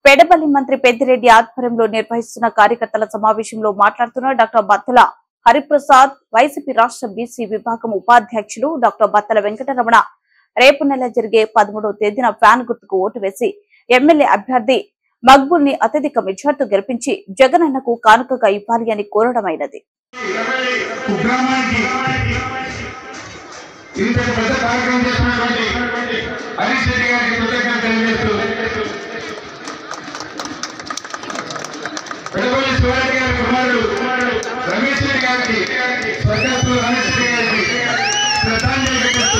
పెడపల్లి మంత్రి పెద్దిరెడ్డి ఆధ్వర్యంలో నిర్వహిస్తున్న కార్యకర్తల సమావేశంలో మాట్లాడుతున్న డాక్టర్ బత్తల హరిప్రసాద్, వైసీపీ రాష్ట్ర బీసీ విభాగం ఉపాధ్యక్షులు డాక్టర్ బత్తల వెంకటరమణ రేపు నెల జరిగే 13వ తేదీన ఫ్యాన్ గుర్తుకు ఓటు వేసి ఎమ్మెల్యే అభ్యర్థి మక్బూల్ ని అత్యధిక మెజార్టీతో గెలిపించి జగనన్నకు కానుకగా ఇవ్వాలి అని కోరడమైనది. పెడపల్లి శివారెడ్డి గారి కుమారుడు రమేష్ రెడ్డి గారికి స్వర్గస్థులు రమేష్ రెడ్డి గారికి శ్రద్ధాంజలి ఘటిస్తూ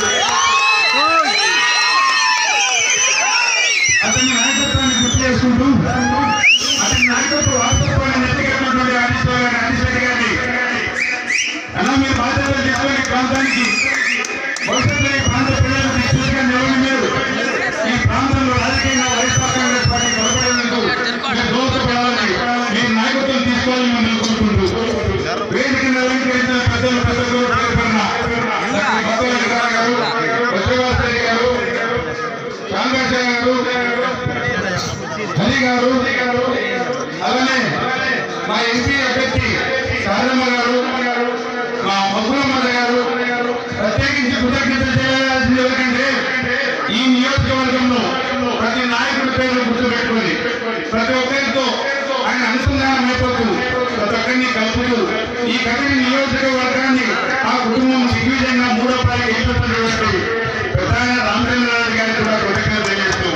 అతని నాయకత్వాన్ని గుర్తు చేసుకుంటూ అతని నాయకత్వ వాస్తవాన్ని నెత్తికెట్టినటువంటి హరీష్ రెడ్డి గారిని అలా మీరు బాధ్యతలు తీసుకొని ప్రాంతానికి భవిష్యత్తులో ఈ ప్రాంత పిల్లలు తీసుకుని నిలవని మీరు ఈ ప్రాంతంలో రాజకీయంగా వైఎస్ఆర్ కాంగ్రెస్ పార్టీ బలపడేందుకు మీరు దోహదపడాలని మీరు నాయకత్వం తీసుకోవాలని మేము కోరుకుంటూ వేదిక అలంకరించిన పెద్దలు గారు, వజ్రవాస రెడ్డి గారు, కాంగ్రెస్ గారు, హరి గారు, అలానే మా ఎంపీ అభ్యర్థి శారదమ్మ గారు, మా మధురమ్మ గారు ప్రత్యేకించి కృతజ్ఞతలు చేయాల్సింది ఎవరికంటే ఈ నియోజకవర్గంలో ప్రతి నాయకుడి పేరు గుర్తుపెట్టుకొని ప్రతి ఒక్కరితో ఆయన అనుసంధానం అయిపోతూ ప్రతి ఒక్కరిని కలుపుతూ ఈ కదిరి నియోజకవర్గాన్ని ఆ కుటుంబం దిగ్విజయంగా 3వ పార్టీ గెలుపుతున్నటువంటి ప్రధాన రామచంద్రరాజు గారికి కూడా కృతజ్ఞతలు తెలియజేస్తూ